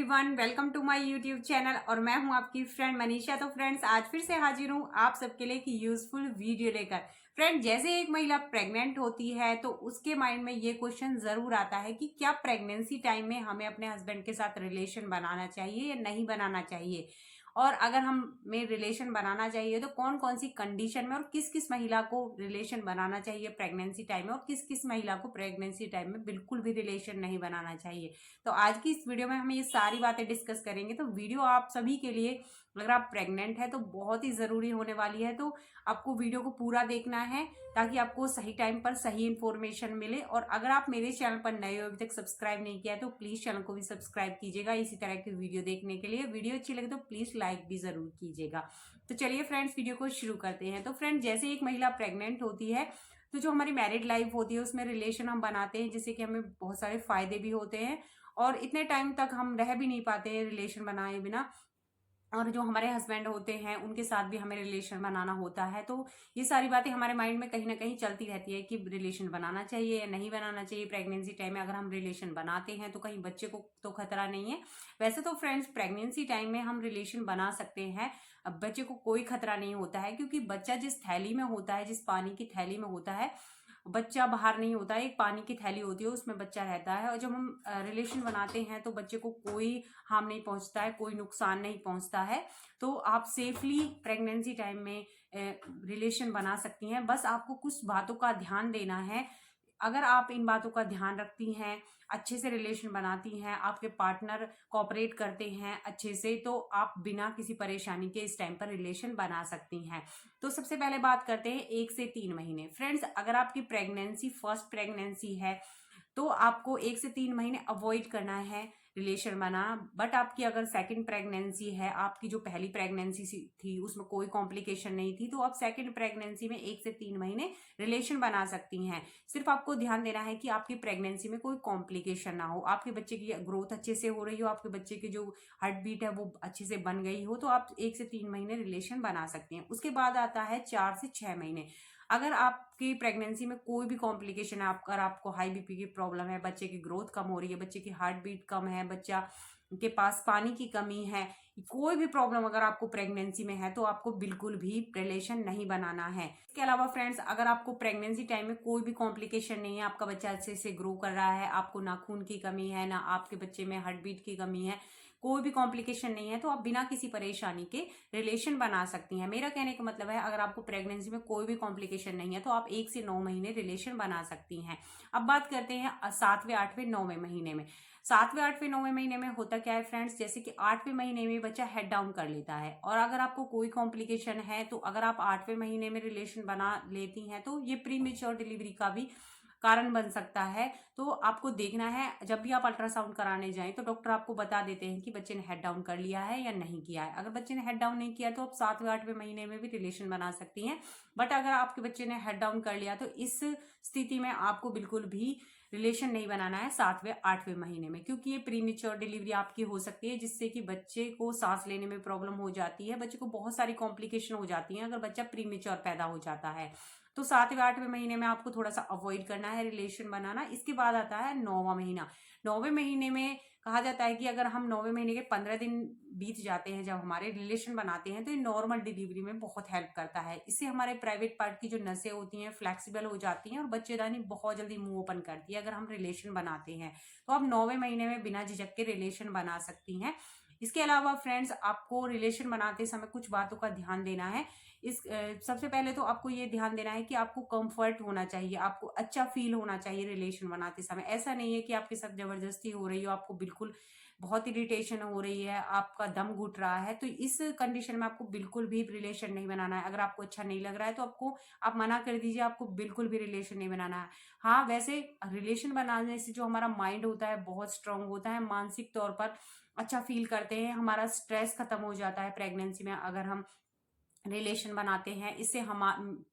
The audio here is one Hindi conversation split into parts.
Everyone, welcome to my YouTube channel और मैं हूं आपकी फ्रेंड मनीषा। तो फ्रेंड्स, आज फिर से हाजिर हूं आप सबके लिए एक यूजफुल वीडियो लेकर। फ्रेंड, जैसे एक महिला प्रेग्नेंट होती है तो उसके माइंड में ये क्वेश्चन जरूर आता है कि क्या प्रेगनेंसी टाइम में हमें अपने हस्बैंड के साथ रिलेशन बनाना चाहिए या नहीं बनाना चाहिए, और अगर हमें रिलेशन बनाना चाहिए तो कौन कौन सी कंडीशन में और किस किस महिला को रिलेशन बनाना चाहिए प्रेगनेंसी टाइम में, और किस किस महिला को प्रेगनेंसी टाइम में बिल्कुल भी रिलेशन नहीं बनाना चाहिए। तो आज की इस वीडियो में हम ये सारी बातें डिस्कस करेंगे। तो वीडियो आप सभी के लिए, अगर आप प्रेग्नेंट है तो बहुत ही जरूरी होने वाली है। तो आपको वीडियो को पूरा देखना है ताकि आपको सही टाइम पर सही इंफॉर्मेशन मिले। और अगर आप मेरे चैनल पर नए हो, अभी तक सब्सक्राइब नहीं किया है, तो प्लीज चैनल को भी सब्सक्राइब कीजिएगा इसी तरह की वीडियो देखने के लिए। वीडियो अच्छी लगे तो प्लीज लाइक भी जरूर कीजिएगा। तो चलिए फ्रेंड्स, वीडियो को शुरू करते हैं। तो फ्रेंड, जैसे एक महिला प्रेग्नेंट होती है तो जो हमारी मैरिड लाइफ होती है उसमें रिलेशन हम बनाते हैं जिससे कि हमें बहुत सारे फायदे भी होते हैं, और इतने टाइम तक हम रह भी नहीं पाते हैं रिलेशन बनाए बिना। और जो हमारे हस्बैंड होते हैं उनके साथ भी हमें रिलेशन बनाना होता है। तो ये सारी बातें हमारे माइंड में कहीं ना कहीं चलती रहती है कि रिलेशन बनाना चाहिए या नहीं बनाना चाहिए। प्रेगनेंसी टाइम में अगर हम रिलेशन बनाते हैं तो कहीं बच्चे को तो खतरा नहीं है। वैसे तो फ्रेंड्स, प्रेगनेंसी टाइम में हम रिलेशन बना सकते हैं, अब बच्चे को कोई खतरा नहीं होता है, क्योंकि बच्चा जिस थैली में होता है, जिस पानी की थैली में होता है, बच्चा बाहर नहीं होता है। एक पानी की थैली होती है, उसमें बच्चा रहता है। और जब हम रिलेशन बनाते हैं तो बच्चे को कोई हार्म नहीं पहुंचता है, कोई नुकसान नहीं पहुंचता है। तो आप सेफली प्रेगनेंसी टाइम में रिलेशन बना सकती हैं। बस आपको कुछ बातों का ध्यान देना है। अगर आप इन बातों का ध्यान रखती हैं, अच्छे से रिलेशन बनाती हैं, आपके पार्टनर कोऑपरेट करते हैं अच्छे से, तो आप बिना किसी परेशानी के इस टाइम पर रिलेशन बना सकती हैं। तो सबसे पहले बात करते हैं 1 से 3 महीने। फ्रेंड्स, अगर आपकी प्रेगनेंसी फर्स्ट प्रेगनेंसी है तो आपको 1 से 3 महीने अवॉइड करना है रिलेशन बनाना। बट आपकी अगर सेकंड प्रेगनेंसी है, आपकी जो पहली प्रेगनेंसी थी उसमें कोई कॉम्प्लिकेशन नहीं थी, तो आप सेकंड प्रेगनेंसी में 1 से 3 महीने रिलेशन बना सकती हैं। सिर्फ आपको ध्यान देना है कि आपकी प्रेगनेंसी में कोई कॉम्प्लिकेशन ना हो, आपके बच्चे की ग्रोथ अच्छे से हो रही हो, आपके बच्चे की जो हार्ट बीट है वो अच्छे से बन गई हो, तो आप 1 से 3 महीने रिलेशन बना सकती हैं। उसके बाद आता है 4 से 6 महीने। अगर आपकी प्रेगनेंसी में कोई भी कॉम्प्लिकेशन है, अगर आपको हाई बीपी की प्रॉब्लम है, बच्चे की ग्रोथ कम हो रही है, बच्चे की हार्ट बीट कम है, बच्चा के पास पानी की कमी है, कोई भी प्रॉब्लम अगर आपको प्रेगनेंसी में है तो आपको बिल्कुल भी रिलेशन नहीं बनाना है। इसके अलावा फ्रेंड्स, अगर आपको प्रेगनेंसी टाइम में कोई भी कॉम्प्लिकेशन नहीं है, आपका बच्चा अच्छे से ग्रो कर रहा है, आपको ना खून की कमी है, ना आपके बच्चे में हार्ट बीट की कमी है, कोई भी कॉम्प्लिकेशन नहीं है, तो आप बिना किसी परेशानी के रिलेशन बना सकती हैं। मेरा कहने का मतलब है, अगर आपको प्रेगनेंसी में कोई भी कॉम्प्लिकेशन नहीं है तो आप 1 से 9 महीने रिलेशन बना सकती हैं। अब बात करते हैं 7वें 8वें 9वें महीने में। 7वें 8वें 9वें महीने में होता क्या है फ्रेंड्स, जैसे कि 8वें महीने में बच्चा हेड डाउन कर लेता है, और अगर आपको कोई कॉम्प्लिकेशन है तो अगर आप 8वें महीने में रिलेशन बना लेती हैं तो ये प्री मेच्योर डिलीवरी का भी कारण बन सकता है। तो आपको देखना है, जब भी आप अल्ट्रासाउंड कराने जाएं तो डॉक्टर आपको बता देते हैं कि बच्चे ने हेड डाउन कर लिया है या नहीं किया है। अगर बच्चे ने हेड डाउन नहीं किया तो आप 7वें 8वें महीने में भी रिलेशन बना सकती हैं। बट अगर आपके बच्चे ने हेड डाउन कर लिया तो इस स्थिति में आपको बिल्कुल भी रिलेशन नहीं बनाना है 7वें 8वें महीने में, क्योंकि ये प्रीमेच्योर डिलीवरी आपकी हो सकती है जिससे कि बच्चे को सांस लेने में प्रॉब्लम हो जाती है, बच्चे को बहुत सारी कॉम्प्लिकेशन हो जाती है अगर बच्चा प्रीमेच्योर पैदा हो जाता है। तो 7वें 8वें महीने में आपको थोड़ा सा अवॉइड करना है रिलेशन बनाना। इसके बाद आता है 9वां महीना। 9वें महीने में कहा जाता है कि अगर हम 9वें महीने के 15 दिन बीत जाते हैं जब हमारे रिलेशन बनाते हैं तो ये नॉर्मल डिलीवरी में बहुत हेल्प करता है। इससे हमारे प्राइवेट पार्ट की जो नसें होती हैं फ्लेक्सिबल हो जाती हैं और बच्चेदानी बहुत जल्दी मुंह ओपन करती है अगर हम रिलेशन बनाते हैं। तो आप 9वें महीने में बिना झिझक के रिलेशन बना सकती हैं। इसके अलावा फ्रेंड्स, आपको रिलेशन बनाते समय कुछ बातों का ध्यान देना है। सबसे पहले तो आपको ये ध्यान देना है कि आपको कंफर्ट होना चाहिए, आपको अच्छा फील होना चाहिए रिलेशन बनाते समय। ऐसा नहीं है कि आपके साथ जबरदस्ती हो रही हो, आपको बिल्कुल बहुत इरिटेशन हो रही है, आपका दम घुट रहा है, तो इस कंडीशन में आपको बिल्कुल भी रिलेशन नहीं बनाना है। अगर आपको अच्छा नहीं लग रहा है तो आपको आप मना कर दीजिए, आपको बिल्कुल भी रिलेशन नहीं बनाना है। हाँ, वैसे रिलेशन बनाने से जो हमारा माइंड होता है बहुत स्ट्रांग होता है, मानसिक तौर पर अच्छा फील करते हैं, हमारा स्ट्रेस खत्म हो जाता है प्रेगनेंसी में अगर हम रिलेशन बनाते हैं। इससे हम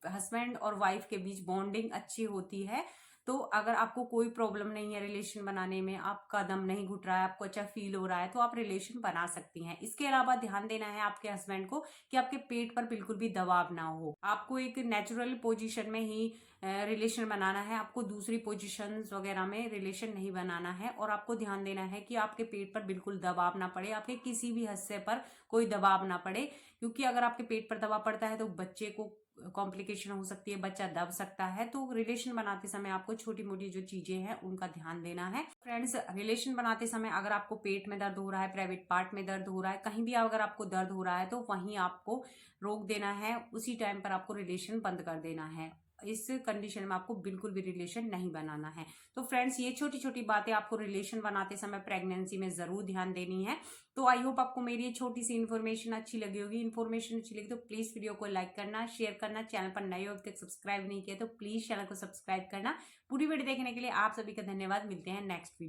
हस्बैंड और वाइफ के बीच बॉन्डिंग अच्छी होती है। तो अगर आपको कोई प्रॉब्लम नहीं है रिलेशन बनाने में, आपका दम नहीं घुट रहा है, आपको अच्छा फील हो रहा है, तो आप रिलेशन बना सकती हैं। इसके अलावा ध्यान देना है आपके हस्बैंड को कि आपके पेट पर बिल्कुल भी दबाव ना हो। आपको एक नेचुरल पोजीशन में ही रिलेशन बनाना है, आपको दूसरी पोजीशंस वगैरह में रिलेशन नहीं बनाना है। और आपको ध्यान देना है कि आपके पेट पर बिल्कुल दबाव ना पड़े, आपके किसी भी हिस्से पर कोई दबाव ना पड़े, क्योंकि अगर आपके पेट पर दबाव पड़ता है तो बच्चे को कॉम्प्लिकेशन हो सकती है, बच्चा दब सकता है। तो रिलेशन बनाते समय आपको छोटी मोटी जो चीजें हैं उनका ध्यान देना है। फ्रेंड्स, रिलेशन बनाते समय अगर आपको पेट में दर्द हो रहा है, प्राइवेट पार्ट में दर्द हो रहा है, कहीं भी अगर आपको दर्द हो रहा है तो वहीं आपको रोक देना है, उसी टाइम पर आपको रिलेशन बंद कर देना है। इस कंडीशन में आपको बिल्कुल भी रिलेशन नहीं बनाना है। तो फ्रेंड्स, ये छोटी छोटी बातें आपको रिलेशन बनाते समय प्रेगनेंसी में जरूर ध्यान देनी है। तो आई होप आपको मेरी ये छोटी सी इन्फॉर्मेशन अच्छी लगी होगी। इन्फॉर्मेशन अच्छी लगी तो प्लीज वीडियो को लाइक करना, शेयर करना, चैनल पर नए हो, अभी तक सब्सक्राइब नहीं किया तो प्लीज चैनल को सब्सक्राइब करना। पूरी वीडियो देखने के लिए आप सभी का धन्यवाद। मिलते हैं नेक्स्ट वीडियो।